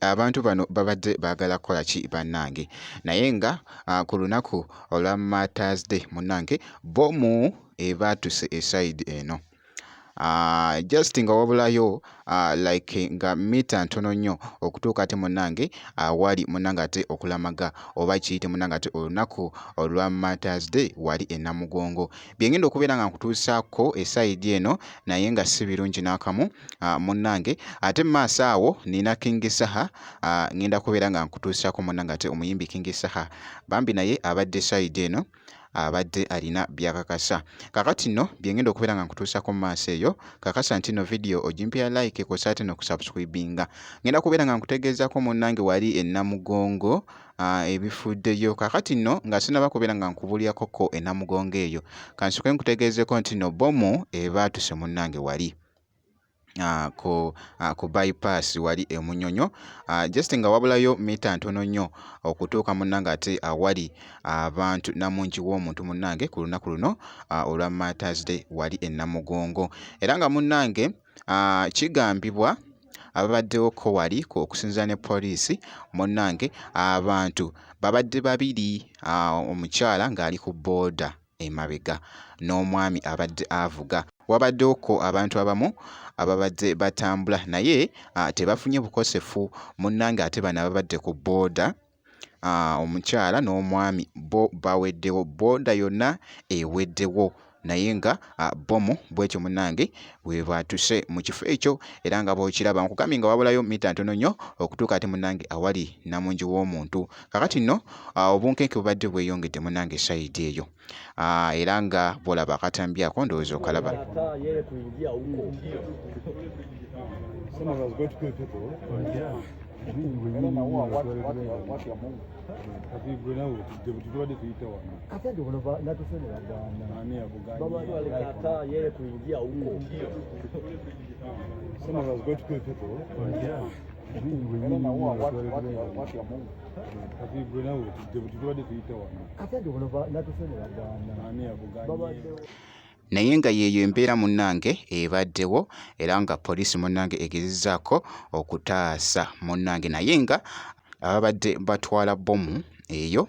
abantu bano babadde baagala kukola ki bannange naye nga ku lunaku olwa Martyrs Day munnange bomu ebaatuse eside eno. Just nga wabulayo like nga mita ntono nnyo okutuuka ate munnange wali munnange ate okulamaga oba kiyite munnange ate olunaku olwa Martyrs Day wali e Namugongo. Byengenda okubeera nga nkutuusaako esayidi eno naye nga si birungi n'akamu munnange. Ate mu maaso awo nina King Saha ngenda kubeera nga nkutuusaako munnange ate omuyimbi King Saha bambi naye abadde sayidi eno abadde alina byakakasa. Kakati nno byengenda okubeera nga nkutuusaako mu maaso eyo kakasa nti no video ogimpya like kosa ate n'okusubscribinga. Ngenda kubeera nga nkutegeezaako munnange wali e Namugongo ebifuddeyo. Kakati nno nga sinaba kubeera nga nkubulyako ko e Namugongo eyo kansoke nkutegeezeko nti no bomu ebaatuse munnange wali ku bypass wali e Munyonyo just nga wabulayo mita ntono nnyo okutuuka munnange ate awali abantu namungi w'omuntu munnange ku lunaku luno olwa Martyrs Day wali e Namugongo. Era nga munnange kigambibwa ababaddewo ko wali okusinziira ne poliisi munnange abantu babadde babiri, omukyala ng'ali ku booda emabega n'omwami abadde avuga. Wabaddewo ko abantu abamu ababadde batambula naye tebafunye bukosefu munnange ate bano ababadde ku booda omukyala n'omwami bo baweddewo, booda yonna eweddewo naye nga bomu bwekyo munnange bwe baatuse mu kifo ekyo. Era nga bw'okiraba nkugambye nga wabulayo mita ntono nnyo okutuuka ate munnange awali namungi w'omuntu. Kakati nno obunkenke bubadde bweyongedde munnange sayidi eyo era nga bw'olaba akatambi ako ndowooza okalaba. Naye nga yeeyo embeera munnange ebaddewo era nga poliisi munnange egezezzaako okutaasa munnange naye nga ababadde batwala bomu eyo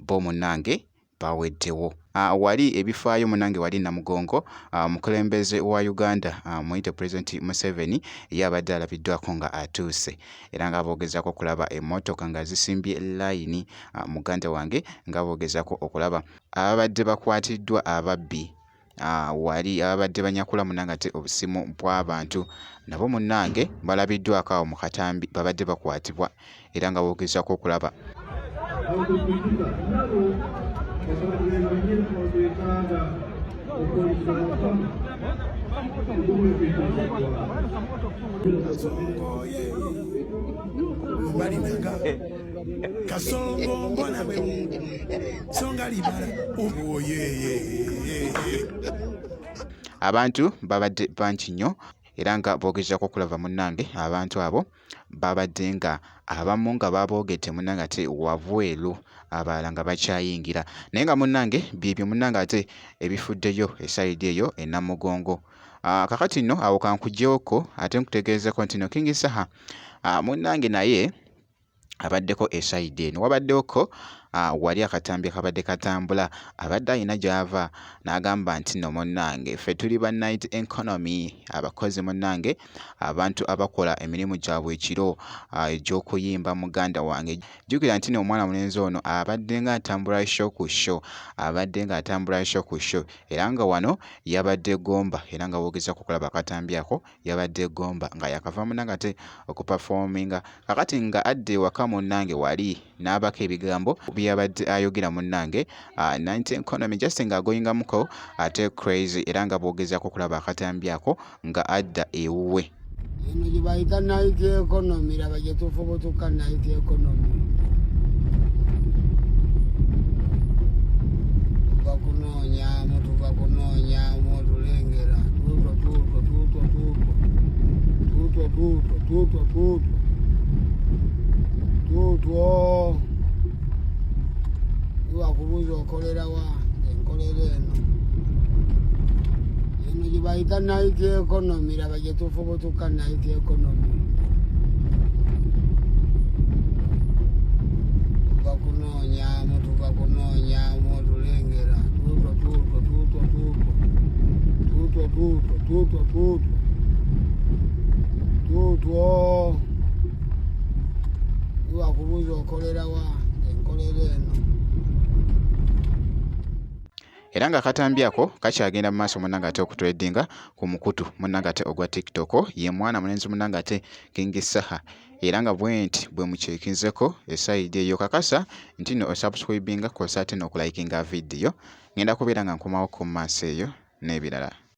bo munnange baweddewo. Wali ebifaayo munnange wali Namugongo omukulembeze wa Uganda muyite President Museveni ye abadde alabiddwako nga atuuse era nga bogezaako okulaba emmotoka nga zisimbye layini muganda wange nga bogezaako okulaba ababadde bakwatiddwa ababbi wali ababadde banyakula munnange ate obusimu bw'abantu nabo munnange balabiddwako awo mu katambi babadde bakwatibwa era nga bogezaako okulaba Kasongo mbona songa libala abantu babadde bangi nnyo era nga bogezaako okulaba munnange abantu abo babadde nga abamu nga baboogedde munnange ate wabweru abalala nga bakyayingira naye nga munnange byebyo munnange ate ebifuddeyo esayidi eyo e Namugongo. Kakati nno awo kankugyeko ate nkutegeezeko nti no King Saha munnange naye abaddeko esayidi eno. Wabaddeko wali akatambi akabadde katambula abadde alina gy'ava n'agamba nti no munnange ffe tuli ba night economy abakozi munnange abantu abakola emirimu gyabwe ekiro egy'okuyimba muganda wange. Jjukira nti omwana mulenzi ono abadde nga atambula sho ku sho era nga wano yabadde gomba era nga bogezaako okulaba akatambi ako yabadde gomba nga yakava munnange ate okuperforminga. Kakati nga adde ewaka munnange wali n'abako ebigambo byabadde ayogera munnange night economy just nga agoyingamuko ate crazy era nga bogezaako okulaba akatambi ako nga adda ewuwe. Eno gye bayita night economy laba gye tufubutuka night economy tuva kunoonyaamu otulengera tuutwo iwakubuuza okolera wa enkolera eno gye bayita night economy laba gye tufubutuka night economy kunoonyamu tuva kunoonyamu tulengera tutwo iwakubuuza okolera wa enkolera eno. Era nga akatambi ako kakyagenda mu maaso munnange ate okutredinga ku mukutu munnange ate ogwa TikTok ye mwana mulenzi munnange ate King Saha. Era nga bwenti bwe mucekinzeko esayidi eyo kakasa nti no osubscribinga kosa ate n'okulayikinga video. Ngenda kubeera nga nkomawo ku maaso eyo n'ebirala.